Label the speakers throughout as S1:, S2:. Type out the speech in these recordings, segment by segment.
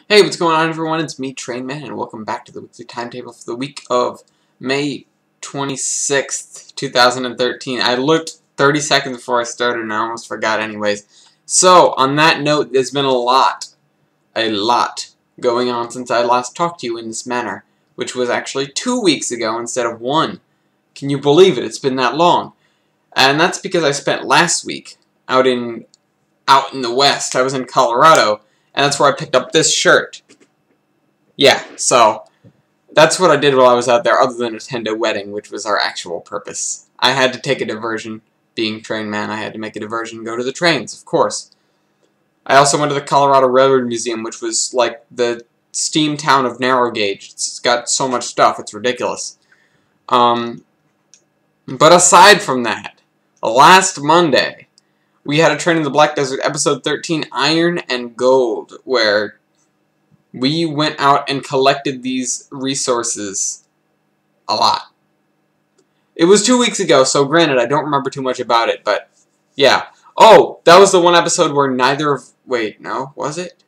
S1: Hey, what's going on, everyone? It's me, Trainman, and welcome back to the weekly timetable for the week of May 26th, 2013. I looked 30 seconds before I started, and I almost forgot anyways. So, on that note, there's been a lot going on since I last talked to you in this manner, which was actually 2 weeks ago instead of 1. Can you believe it? It's been that long. And that's because I spent last week out in the West. I was in Colorado, and that's where I picked up this shirt. Yeah, so that's what I did while I was out there, other than attend a wedding, which was our actual purpose. I had to take a diversion. Being train man, I had to make a diversion, go to the trains, of course. I also went to the Colorado Railroad Museum, which was like the steam town of narrow gauge. It's got so much stuff, it's ridiculous. But aside from that, last Monday, we had a Train in the Black Desert, episode 13, Iron and Gold, where we went out and collected these resources a lot. It was 2 weeks ago, so granted, I don't remember too much about it, but yeah. Oh, that was the one episode where neither of... Wait, no, was it?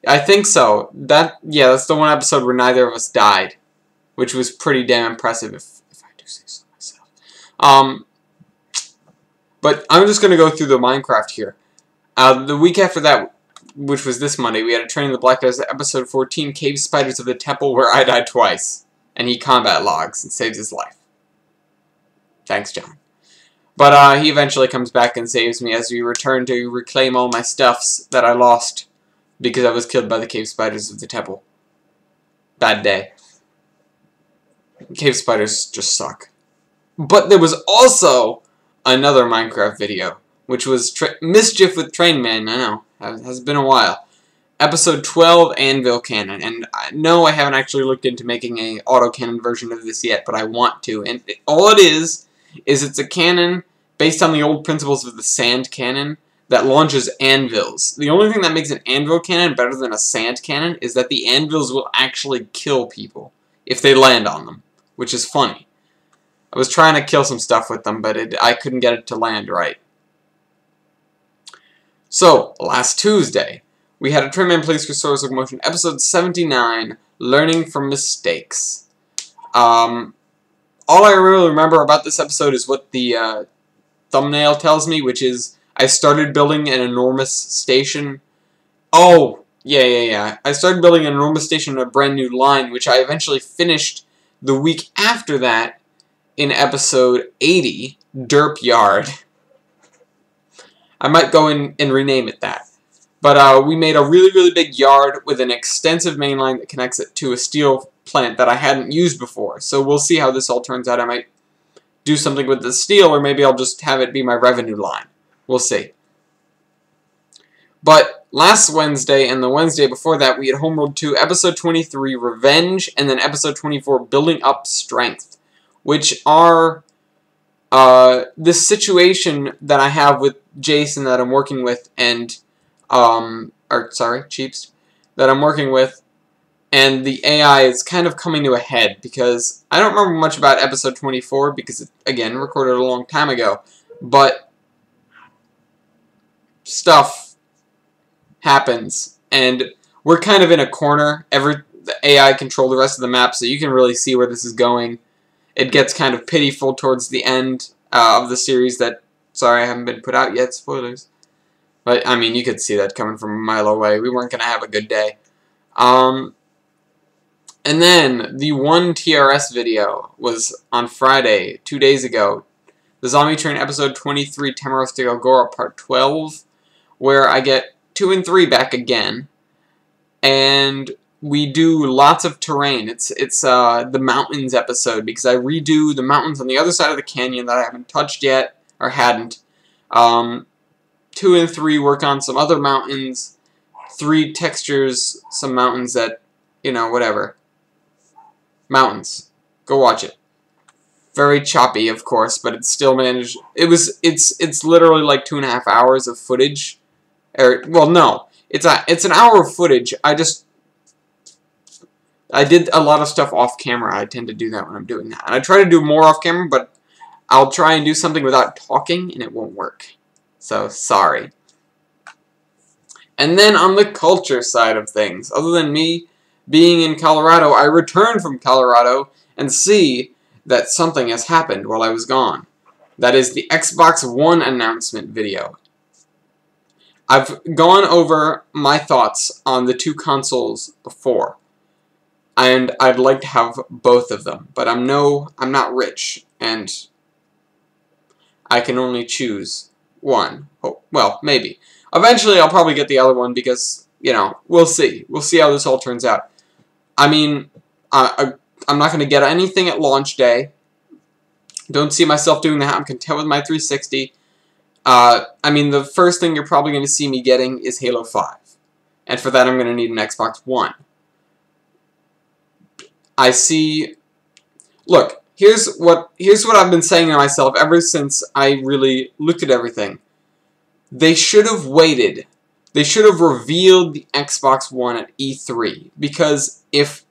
S1: I think so. Yeah, that's the one episode where neither of us died, which was pretty damn impressive, if I do say so myself. But I'm just going to go through the Minecraft here. The week after that, which was this Monday, we had a Train in the Black Desert, episode 14, Cave Spiders of the Temple, where I died twice. And he combat logs and saves his life. Thanks, John. But he eventually comes back and saves me as we return to reclaim all my stuffs that I lost because I was killed by the Cave Spiders of the Temple. Bad day. Cave spiders just suck. But there was also another Minecraft video, which was Mischief with Trainman. I know, it has been a while. Episode 12, Anvil Cannon. And no, I haven't actually looked into making a autocannon version of this yet, but I want to. And all it is it's a cannon based on the old principles of the sand cannon that launches anvils. The only thing that makes an anvil cannon better than a sand cannon is that the anvils will actually kill people if they land on them, which is funny. I was trying to kill some stuff with them, but I couldn't get it to land right. So, last Tuesday, we had a Trainman Plays Resource Locomotion, episode 79, Learning from Mistakes. All I really remember about this episode is what the thumbnail tells me, which is I started building an enormous station. Oh, yeah. I started building an enormous station on a brand new line, which I eventually finished the week after that in episode 80, Derp Yard. I might go in and rename it that. But we made a really big yard with an extensive main line that connects it to a steel plant that I hadn't used before. So we'll see how this all turns out. I might do something with the steel, or maybe I'll just have it be my revenue line. We'll see. But last Wednesday and the Wednesday before that, we had Homeworld 2, episode 23, Revenge, and then episode 24, Building Up Strength, which are this situation that I have with Jason that I'm working with, and Cheeps, that I'm working with, and the AI is kind of coming to a head, because I don't remember much about episode 24, because it, again, recorded a long time ago, but stuff happens, and we're kind of in a corner. The AI controls the rest of the map, so you can really see where this is going. It gets kind of pitiful towards the end of the series that, sorry, I haven't been put out yet, spoilers. But, I mean, you could see that coming from a mile away. We weren't going to have a good day. And then, the one TRS video was on Friday, 2 days ago. The Zombie Train episode 23, Tamaros de Algora, part 12, where I get 2 and 3 back again. And we do lots of terrain. It's the mountains episode, because I redo the mountains on the other side of the canyon that I haven't touched yet, or hadn't. 2 and 3 work on some other mountains. 3 textures some mountains that, you know, whatever. Mountains. Go watch it. Very choppy, of course, but it still managed. It's literally like 2.5 hours of footage. Well, no, it's an hour of footage. I did a lot of stuff off camera. I tend to do that when I'm doing that, and I try to do more off camera, but I'll try and do something without talking, and it won't work. So sorry. And then on the culture side of things, other than me being in Colorado, I return from Colorado and see that something has happened while I was gone. That is the Xbox One announcement video. I've gone over my thoughts on the two consoles before, and I'd like to have both of them, but I'm not rich, and I can only choose one. Oh, well, maybe. Eventually I'll probably get the other one because, you know, we'll see. We'll see how this all turns out. I mean, I'm not going to get anything at launch day. Don't see myself doing that. I'm content with my 360. I mean, the first thing you're probably going to see me getting is Halo 5. And for that, I'm going to need an Xbox One. I see... Look, here's what I've been saying to myself ever since I really looked at everything. They should have waited. They should have revealed the Xbox One at E3. Because if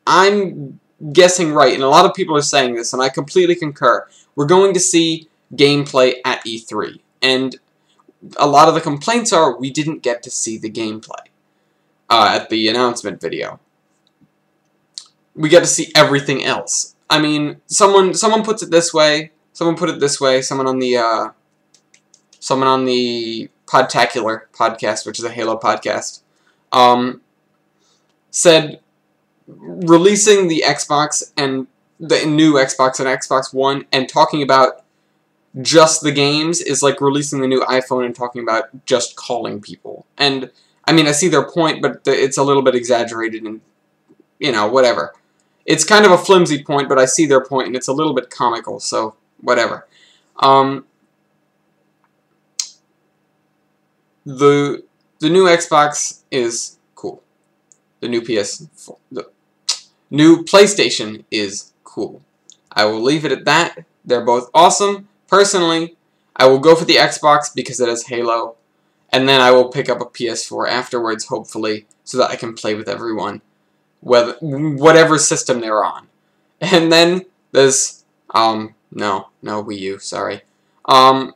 S1: I'm guessing right, and a lot of people are saying this, and I completely concur, we're going to see gameplay at E3. And a lot of the complaints are we didn't get to see the gameplay at the announcement video. We get to see everything else. I mean, someone puts it this way. Someone put it this way. Someone on the Podtacular podcast, which is a Halo podcast, said releasing the Xbox and the new Xbox and Xbox One and talking about just the games is like releasing the new iPhone and talking about just calling people. And, I mean, I see their point, but it's a little bit exaggerated and, you know, whatever. It's kind of a flimsy point, but I see their point, and it's a little bit comical, so whatever. The new Xbox is cool. The new the new PlayStation is cool. I will leave it at that. They're both awesome. Personally, I will go for the Xbox because it has Halo, and then I will pick up a PS4 afterwards, hopefully, so that I can play with everyone, whatever system they're on. And then there's no Wii U, sorry. But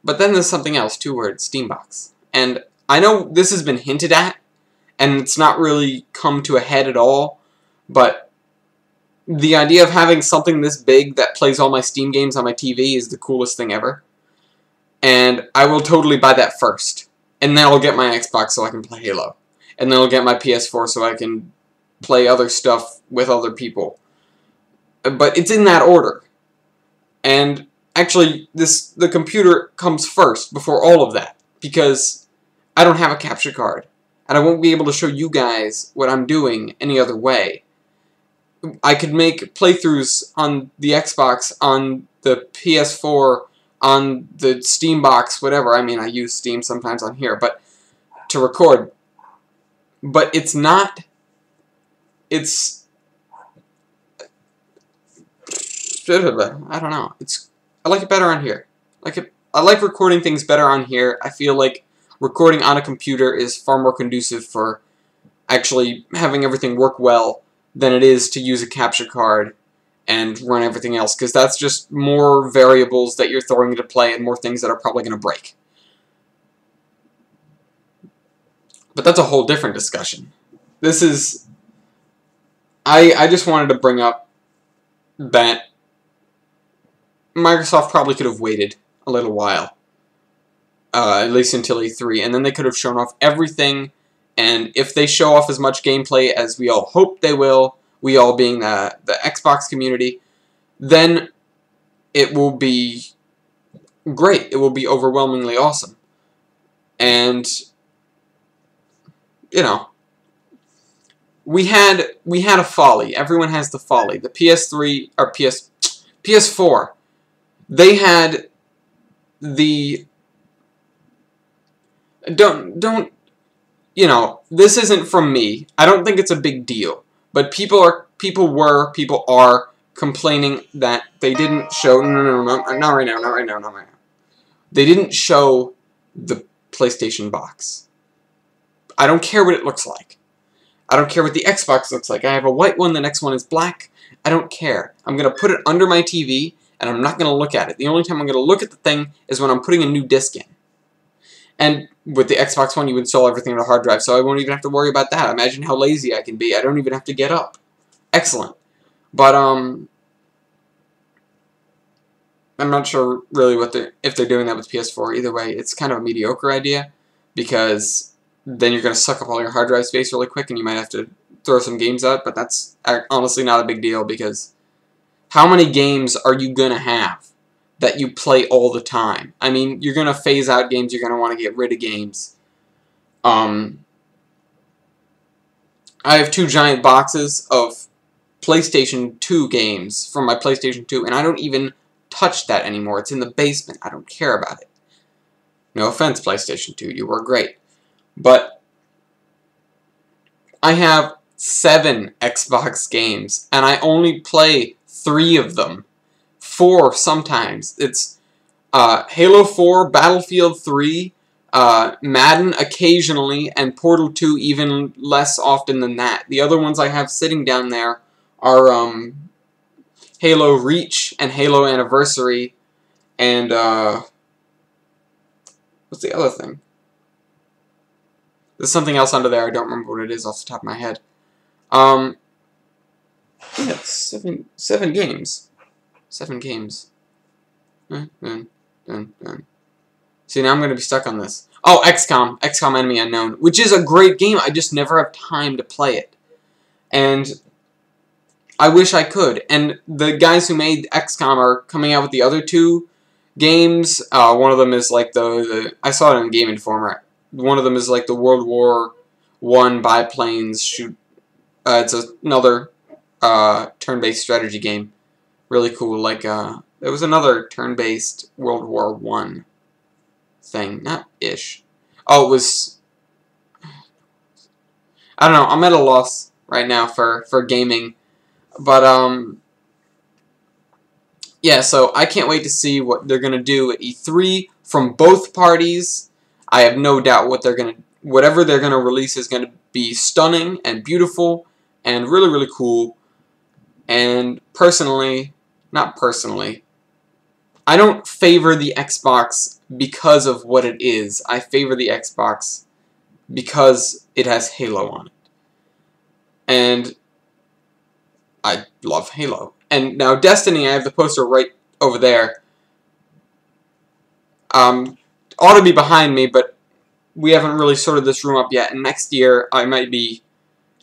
S1: then there's something else, 2 words, Steambox. And I know this has been hinted at, and it's not really come to a head at all, but the idea of having something this big that plays all my Steam games on my TV is the coolest thing ever. And I will totally buy that first. And then I'll get my Xbox so I can play Halo. And then I'll get my PS4 so I can play other stuff with other people. But it's in that order. And actually, the computer comes first before all of that. Because I don't have a capture card. And I won't be able to show you guys what I'm doing any other way. I could make playthroughs on the Xbox, on the PS4, on the Steam box, whatever. I mean, I use Steam sometimes on here, but to record. But it's not... It's... I don't know. I like it better on here. I like recording things better on here. I feel like recording on a computer is far more conducive for actually having everything work well than it is to use a capture card and run everything else, because that's just more variables that you're throwing into play and more things that are probably going to break. But that's a whole different discussion. This is... I just wanted to bring up that Microsoft probably could have waited a little while, at least until E3, and then they could have shown off everything. And if they show off as much gameplay as we all hope they will, we all being the Xbox community, then it will be great. It will be overwhelmingly awesome. And, you know, we had a folly. Everyone has the folly. The PS3 or PS4, they had the don't you know, this isn't from me. I don't think it's a big deal. But people are complaining that they didn't show... No, not right now. They didn't show the PlayStation box. I don't care what it looks like. I don't care what the Xbox looks like. I have a white one, the next one is black. I don't care. I'm going to put it under my TV, and I'm not going to look at it. The only time I'm going to look at the thing is when I'm putting a new disc in. And with the Xbox One, you install everything on a hard drive, so I won't even have to worry about that. Imagine how lazy I can be. I don't even have to get up. Excellent. But, I'm not sure really if they're doing that with PS4. Either way, it's kind of a mediocre idea, because then you're going to suck up all your hard drive space really quick, and you might have to throw some games out, but that's honestly not a big deal, because how many games are you going to have that you play all the time? I mean, you're going to phase out games, you're going to want to get rid of games. I have 2 giant boxes of PlayStation 2 games from my PlayStation 2, and I don't even touch that anymore. It's in the basement. I don't care about it. No offense, PlayStation 2, you were great. But I have 7 Xbox games, and I only play 3 of them. 4 sometimes. It's Halo 4, Battlefield 3, Madden occasionally, and Portal 2 even less often than that. The other ones I have sitting down there are Halo Reach and Halo Anniversary, and what's the other thing? There's something else under there. I don't remember what it is off the top of my head. Yeah, it's 7 games. 7 games. See, now I'm going to be stuck on this. Oh, XCOM. XCOM Enemy Unknown. Which is a great game. I just never have time to play it. And I wish I could. And the guys who made XCOM are coming out with the other 2 games. One of them is like I saw it in Game Informer. One of them is like the World War I biplanes shoot. It's another turn-based strategy game. Really cool. Like there was another turn-based World War I thing. Not ish. Oh, it was. I don't know. I'm at a loss right now for gaming, but yeah. So I can't wait to see what they're gonna do at E3 from both parties. I have no doubt whatever they're gonna release is gonna be stunning and beautiful and really, really cool. And not personally, I don't favor the Xbox because of what it is. I favor the Xbox because it has Halo on it. And I love Halo. And now Destiny, I have the poster right over there. Ought to be behind me, but we haven't really sorted this room up yet. And next year, I might be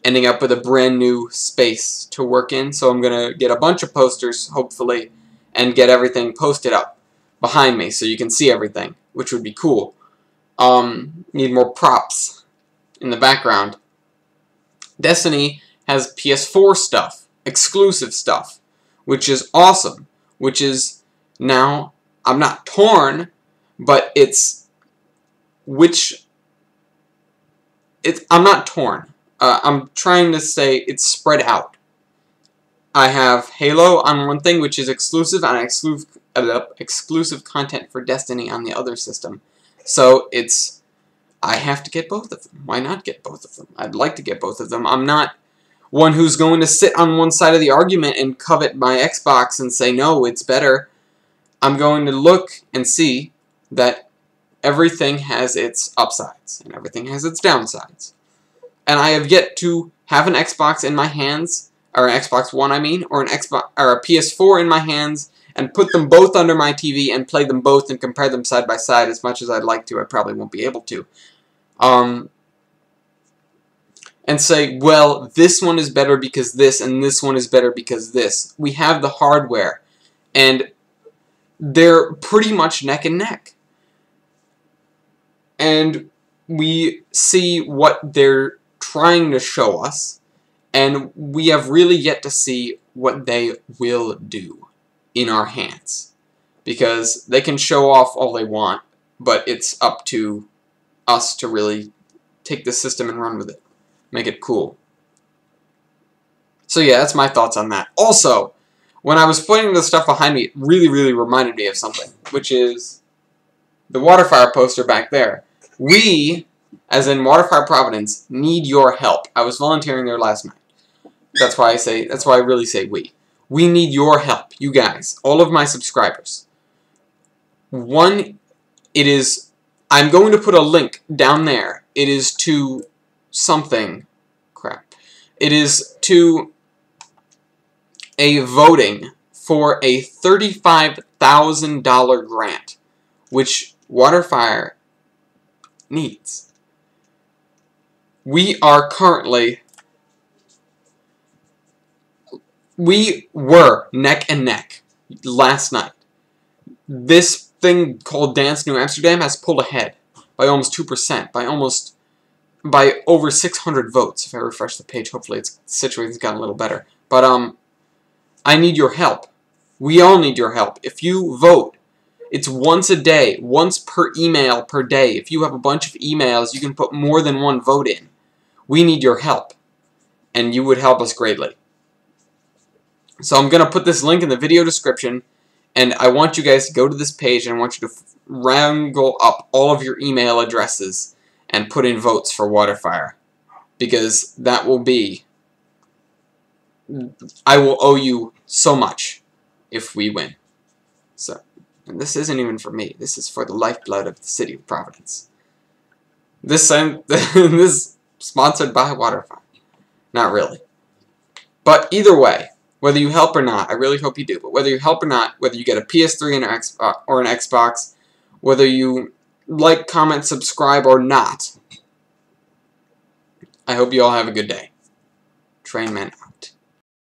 S1: ending up with a brand new space to work in. So I'm going to get a bunch of posters, hopefully, and get everything posted up behind me so you can see everything, which would be cool. Need more props in the background. Destiny has PS4 stuff, exclusive stuff, which is awesome. Which is, now, I'm not torn, but I'm not torn. I'm trying to say it's spread out. I have Halo on one thing, which is exclusive, and exclusive content for Destiny on the other system. So I have to get both of them. Why not get both of them? I'd like to get both of them. I'm not one who's going to sit on one side of the argument and covet my Xbox and say, no, it's better. I'm going to look and see that everything has its upsides and everything has its downsides. And I have yet to have an Xbox in my hands, or an Xbox One, I mean, or a PS4 in my hands, and put them both under my TV and play them both and compare them side by side as much as I'd like to. I probably won't be able to. And say, well, this one is better because this, and this one is better because this. We have the hardware, and they're pretty much neck and neck. And we see what they're trying to show us, and we have really yet to see what they will do in our hands. Because they can show off all they want, but it's up to us to really take the system and run with it. Make it cool. So yeah, that's my thoughts on that. Also, when I was putting the stuff behind me, it really, really reminded me of something, which is the Waterfire poster back there. We, as in Waterfire Providence, need your help. I was volunteering there last night. That's why I really say we. We need your help, you guys, all of my subscribers. One, I'm going to put a link down there. It is to something. Crap. It is to a voting for a $35,000 grant, which Waterfire needs. We are currently... We were neck and neck last night. This thing called Dance New Amsterdam has pulled ahead by almost 2%, by over 600 votes. If I refresh the page, hopefully the situation's gotten a little better. But I need your help. We all need your help. If you vote, it's once a day, once per email per day. If you have a bunch of emails, you can put more than one vote in. We need your help, and you would help us greatly. So I'm going to put this link in the video description, and I want you guys to go to this page, and I want you to wrangle up all of your email addresses and put in votes for Waterfire, because that will be... I will owe you so much if we win. So, and this isn't even for me. This is for the lifeblood of the city of Providence. This is sponsored by Waterfire. Not really. But either way, whether you help or not, I really hope you do, but whether you help or not, whether you get a PS3 or an Xbox, whether you like, comment, subscribe, or not, I hope you all have a good day. Trainman